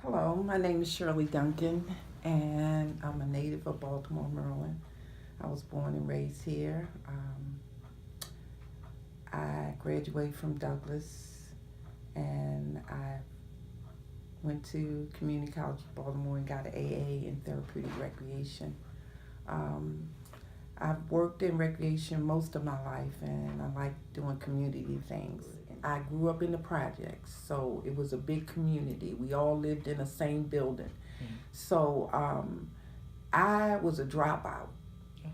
Hello, my name is Shirley Duncan, and I'm a native of Baltimore, Maryland. I was born and raised here. I graduated from Douglas, and I went to Community College of Baltimore and got an AA in therapeutic recreation. Um, I've worked in recreation most of my life, and I like doing community things. I grew up in the projects, so it was a big community. We all lived in the same building. So I was a dropout,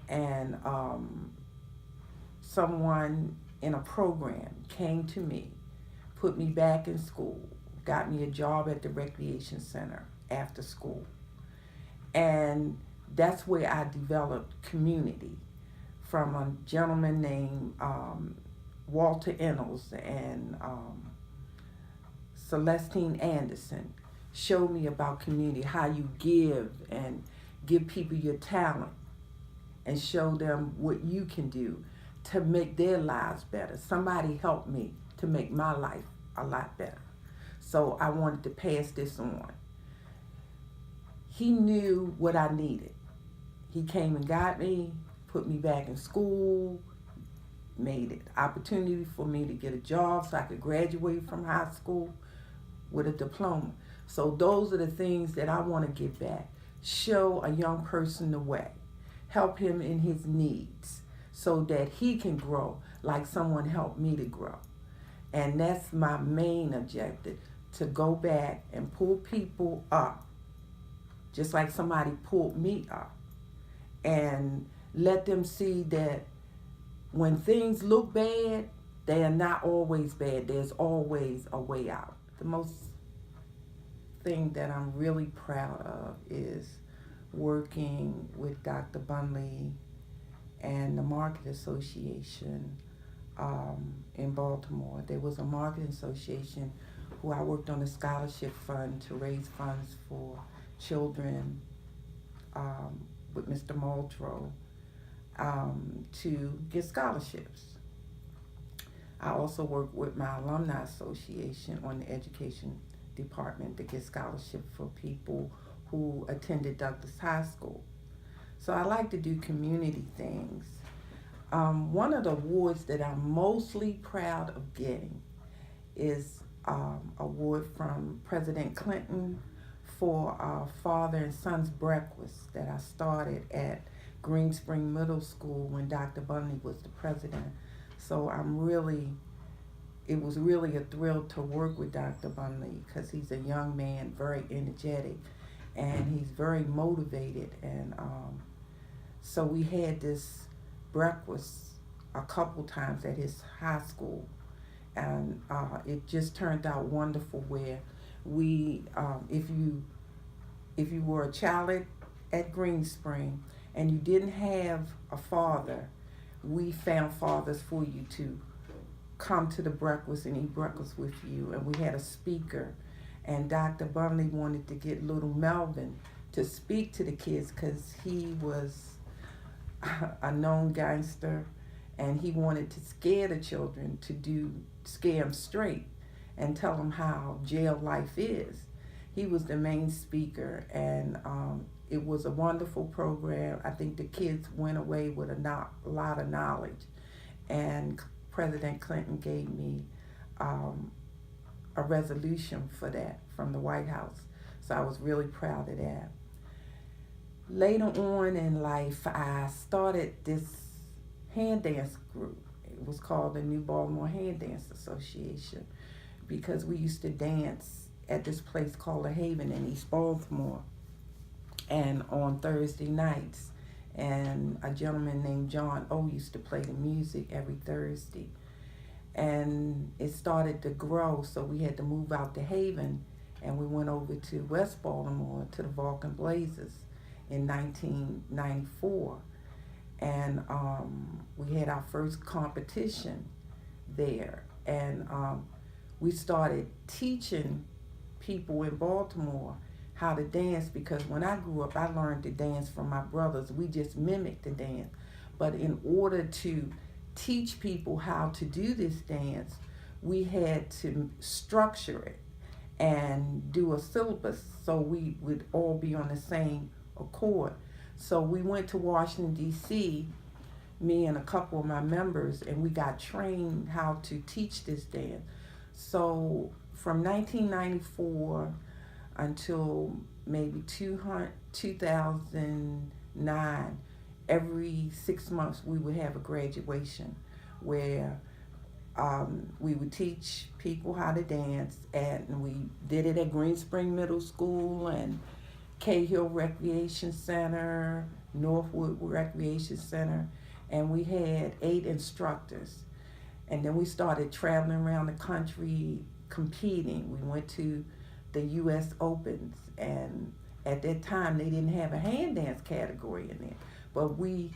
and someone in a program came to me, put me back in school, got me a job at the recreation center after school. And that's where I developed community from a gentleman named Walter Ennels and Celestine Anderson showed me about community, how you give and give people your talent and show them what you can do to make their lives better. Somebody helped me to make my life a lot better. So I wanted to pass this on. He knew what I needed. He came and got me, put me back in school, made it opportunity for me to get a job so I could graduate from high school with a diploma. So those are the things that I want to give back. Show a young person the way. Help him in his needs so that he can grow like someone helped me to grow. And that's my main objective, to go back and pull people up just like somebody pulled me up, and let them see that when things look bad, they are not always bad. There's always a way out. The most thing that I'm really proud of is working with Dr. Bunley and the Market Association in Baltimore. There was a marketing association who I worked on a scholarship fund to raise funds for children with Mr. Muldrow to get scholarships. I also work with my alumni association on the education department to get scholarship for people who attended Douglas High School. So I like to do community things. One of the awards that I'm mostly proud of getting is award from President Clinton for father and son's breakfast that I started at Green Spring Middle School when Dr. Bunley was the president. So it was really a thrill to work with Dr. Bunley because he's a young man, very energetic, and he's very motivated. And so we had this breakfast a couple times at his high school, and it just turned out wonderful. Where we, if you were a child at Green Spring and you didn't have a father, we found fathers for you to come to the breakfast and eat breakfast with you. And we had a speaker, and Dr. Bunley wanted to get little Melvin to speak to the kids because he was a known gangster, and he wanted to scare the children, scare them straight and tell them how jail life is. He was the main speaker, and it was a wonderful program. I think the kids went away with a lot of knowledge, and President Clinton gave me a resolution for that from the White House. So I was really proud of that. Later on in life, I started this hand dance group. It was called the New Baltimore Hand Dance Association because we used to dance at this place called The Haven in East Baltimore, and on Thursday nights. And a gentleman named John O used to play the music every Thursday. And it started to grow, so we had to move out to Haven, and we went over to West Baltimore to the Vulcan Blazers in 1994. And we had our first competition there. And we started teaching people in Baltimore how to dance, because when I grew up, I learned to dance from my brothers. We just mimicked the dance. But in order to teach people how to do this dance, we had to structure it. and do a syllabus so we would all be on the same accord. So we went to Washington, D.C., me and a couple of my members, and we got trained how to teach this dance. So from 1994 until maybe 2009, every 6 months we would have a graduation where we would teach people how to dance, and we did it at Green Spring Middle School and Cahill Recreation Center, Northwood Recreation Center, and we had 8 instructors. And then we started traveling around the country competing. We went to the U.S. Opens, and at that time they didn't have a hand dance category in there, but we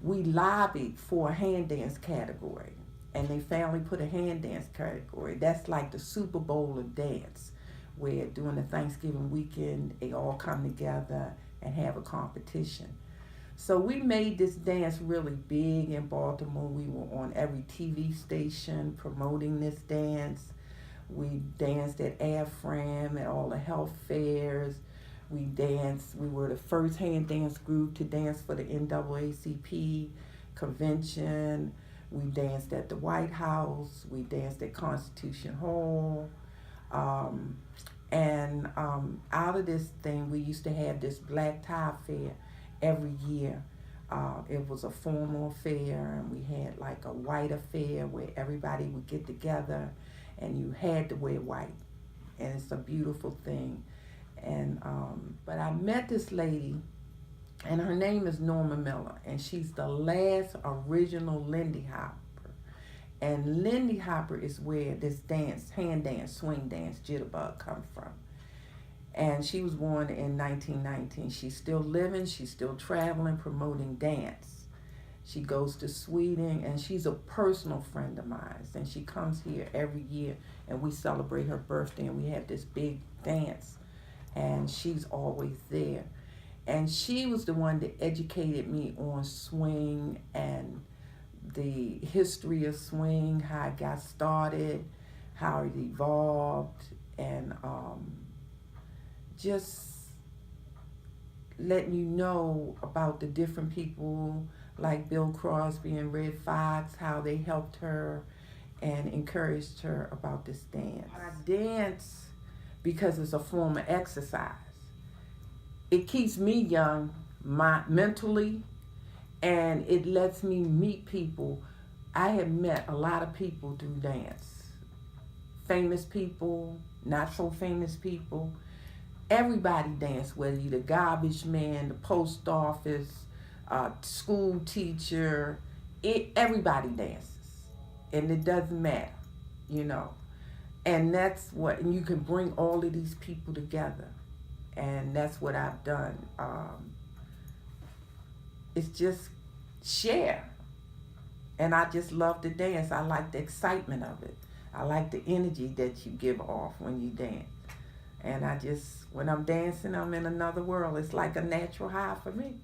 lobbied for a hand dance category, and they finally put a hand dance category. That's like the Super Bowl of dance, where during the Thanksgiving weekend they all come together and have a competition. So we made this dance really big in Baltimore. We were on every TV station promoting this dance. We danced at AFRAM, at all the health fairs. We were the first hand dance group to dance for the NAACP convention. We danced at the White House. We danced at Constitution Hall. Out of this thing, we used to have this black tie fair every year. It was a formal affair, and we had like a white affair where everybody would get together and you had to wear white. And it's a beautiful thing. But I met this lady, and her name is Norma Miller, and she's the last original Lindy Hopper. And Lindy Hopper is where this dance, hand dance, swing dance, jitterbug come from. And she was born in 1919. She's still living, she's still traveling, promoting dance. She goes to Sweden, and she's a personal friend of mine. And she comes here every year, and we celebrate her birthday, and we have this big dance. And she's always there. And she was the one that educated me on swing and the history of swing, how it got started, how it evolved, and just letting you know about the different people like Bill Crosby and Red Fox, how they helped her and encouraged her about this dance. I dance because it's a form of exercise. It keeps me young mentally, and it lets me meet people. I have met a lot of people through dance. Famous people, not so famous people. Everybody dance, whether you're the garbage man, the post office, school teacher, everybody dances. And it doesn't matter, you know. And and you can bring all of these people together. And that's what I've done. It's just share. And I just love to dance. I like the excitement of it. I like the energy that you give off when you dance. And when I'm dancing, I'm in another world. It's like a natural high for me.